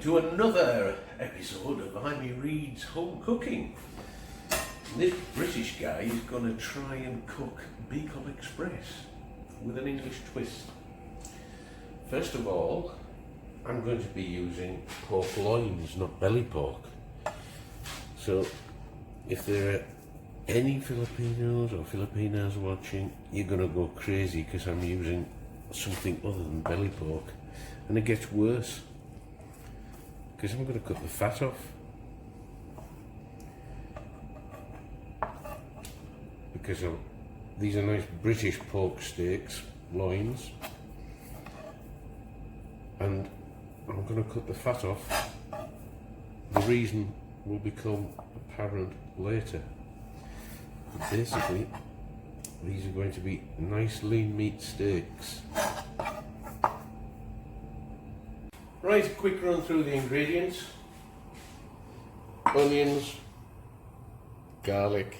to another episode of Amy Reed's Home Cooking. This British guy is going to try and cook Bicol Express with an English twist. First of all, I'm going to be using pork loins, not belly pork. So if there are any Filipinos or Filipinas watching, you're going to go crazy because I'm using something other than belly pork. And it gets worse because I'm going to cut the fat off. Because these are nice British pork steaks, loins, and I'm going to cut the fat off. The reason will become apparent later. But basically, these are going to be nice lean meat steaks. Right, a quick run through the ingredients. Onions, garlic,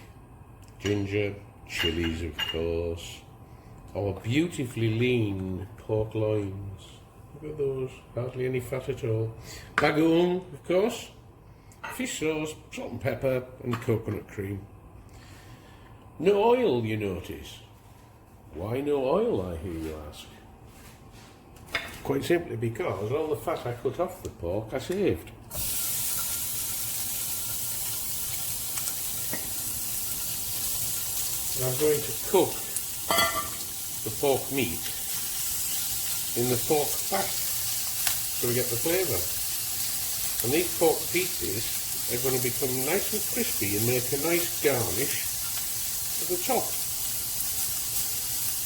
ginger, chilies of course, our beautifully lean pork loins. Look at those, hardly any fat at all. Bagoong, of course, fish sauce, salt and pepper, and coconut cream. No oil, you notice. Why no oil, I hear you ask? Quite simply because all the fat I cut off the pork I saved. I'm going to cook the pork meat in the pork fat so we get the flavour. And these pork pieces are going to become nice and crispy and make a nice garnish at the top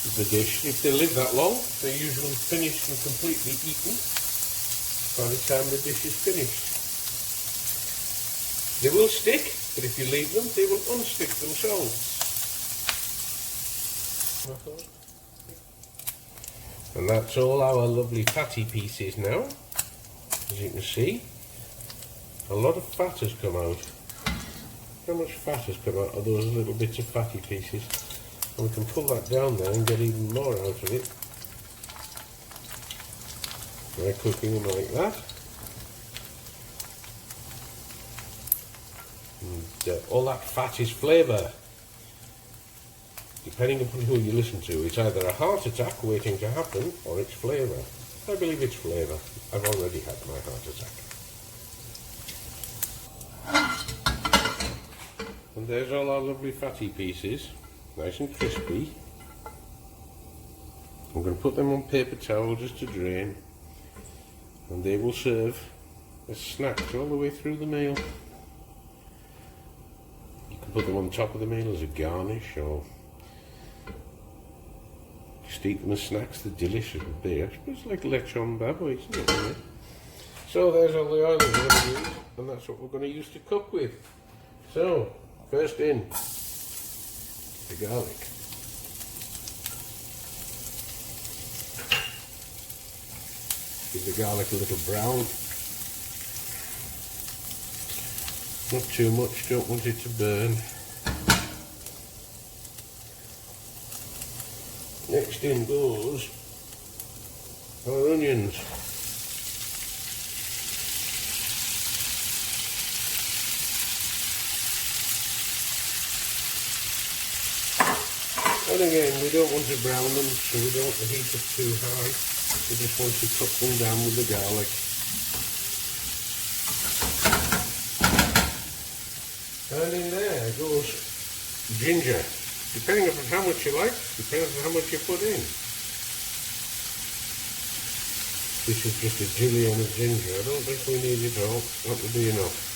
of the dish. If they live that long, they're usually finished and completely eaten by the time the dish is finished. They will stick, but if you leave them, they will unstick themselves. And that's all our lovely fatty pieces now. As you can see, a lot of fat has come out. How much fat has come out of those little bits of fatty pieces? And we can pull that down there and get even more out of it by cooking them like that. And all that fat is flavour. Depending upon who you listen to, it's either a heart attack waiting to happen or it's flavour. I believe it's flavour. I've already had my heart attack. And there's all our lovely fatty pieces, nice and crispy. I'm going to put them on paper towel just to drain, and they will serve as snacks all the way through the meal. You can put them on top of the meal as a garnish, or just eat them as snacks. They're delicious with beer. It's like lechon baboy, isn't it? Really? So there's all the oil that we're going to use, and that's what we're going to use to cook with. So, first in, the garlic. Give the garlic a little brown. Not too much, don't want it to burn. Next in goes our onions. And again, we don't want to brown them, so we don't want the heat up too high. We just want to cook them down with the garlic. And in there goes ginger. Depending on how much you like, depends on how much you put in. This is just a julienne of ginger. I don't think we need it all. That would be enough.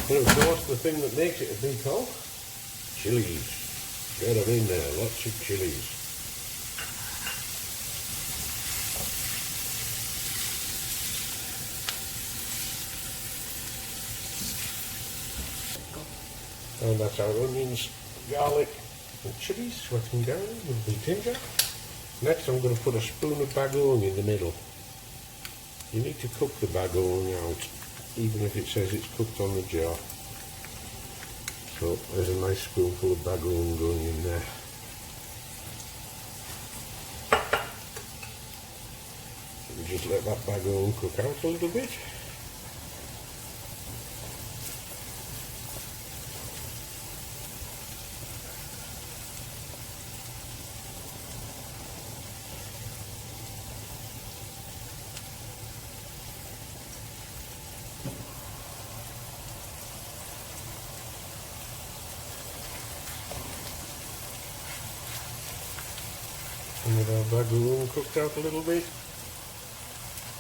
And of course, the thing that makes it a Bicol, chilies. Get them in there, lots of chilies. And that's our onions, garlic and chilies sweating down with the ginger. Next I'm going to put a spoon of bagoong in the middle. You need to cook the bagoong out, even if it says it's cooked on the jar. So there's a nice spoonful of bagoong going in there. We just let that bagoong cook out a little bit. And with our bagoong cooked out a little bit,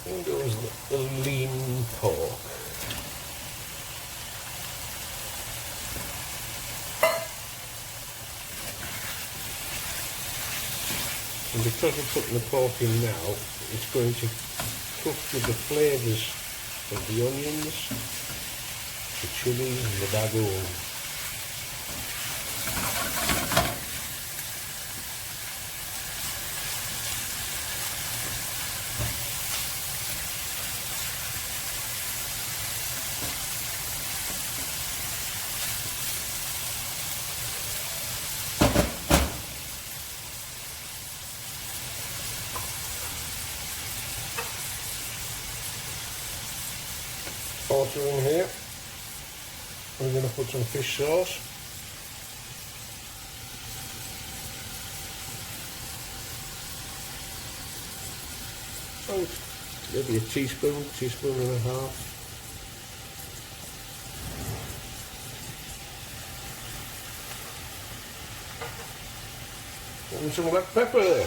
in goes the lean pork. And because we're putting the pork in now, it's going to cook with the flavours of the onions, the chilli and the bagoong. Also in here, we're going to put some fish sauce. Oh, maybe a teaspoon and a half. And some black pepper.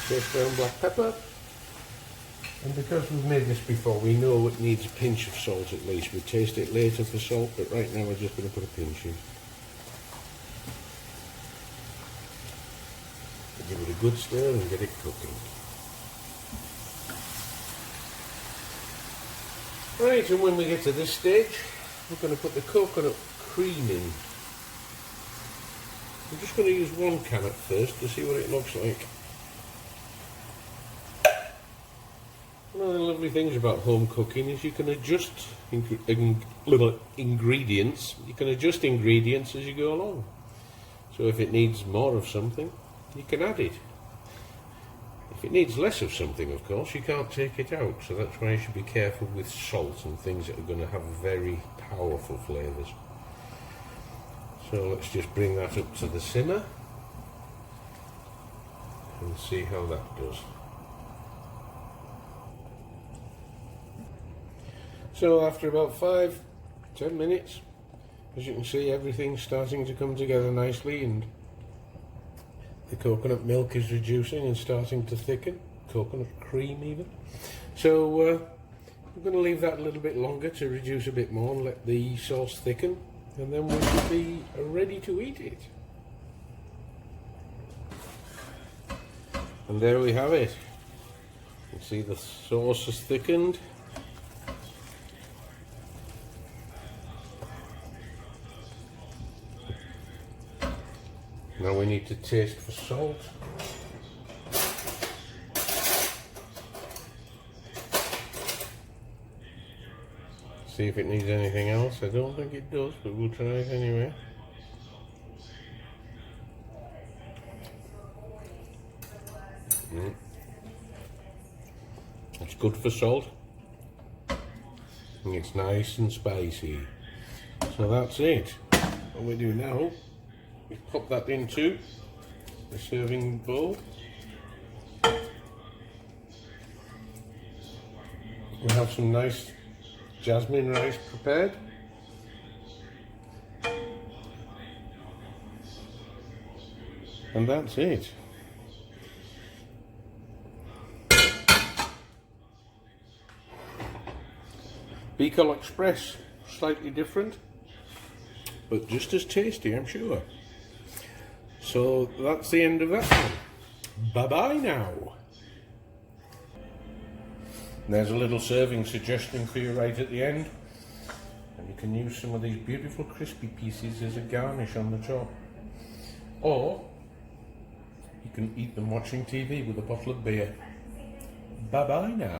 Fresh ground black pepper, and because we've made this before, we know it needs a pinch of salt at least. We taste it later for salt, but right now we're just going to put a pinch in. Give it a good stir and get it cooking. Right, and when we get to this stage, we're going to put the coconut cream in. I'm just going to use one can at first to see what it looks like. One of the lovely things about home cooking is you can adjust ingredients. You can adjust ingredients as you go along. So if it needs more of something, you can add it. If it needs less of something, of course, you can't take it out. So that's why you should be careful with salt and things that are going to have very powerful flavours. So let's just bring that up to the simmer and see how that does. So after about 5-10 minutes, as you can see, everything's starting to come together nicely, and the coconut milk is reducing and starting to thicken, coconut cream even. So we're going to leave that a little bit longer to reduce a bit more and let the sauce thicken, and then we should be ready to eat it. And there we have it. You can see the sauce has thickened. Now we need to taste for salt. See if it needs anything else. I don't think it does, but we'll try it anyway. It's good for salt. And it's nice and spicy. So that's it. What we do now, we pop that into the serving bowl. We have some nice jasmine rice prepared. And that's it. Bicol Express, slightly different, but just as tasty, I'm sure. So that's the end of that one. Bye-bye now. There's a little serving suggestion for you right at the end. And you can use some of these beautiful crispy pieces as a garnish on the top. or you can eat them watching TV with a bottle of beer. Bye bye now.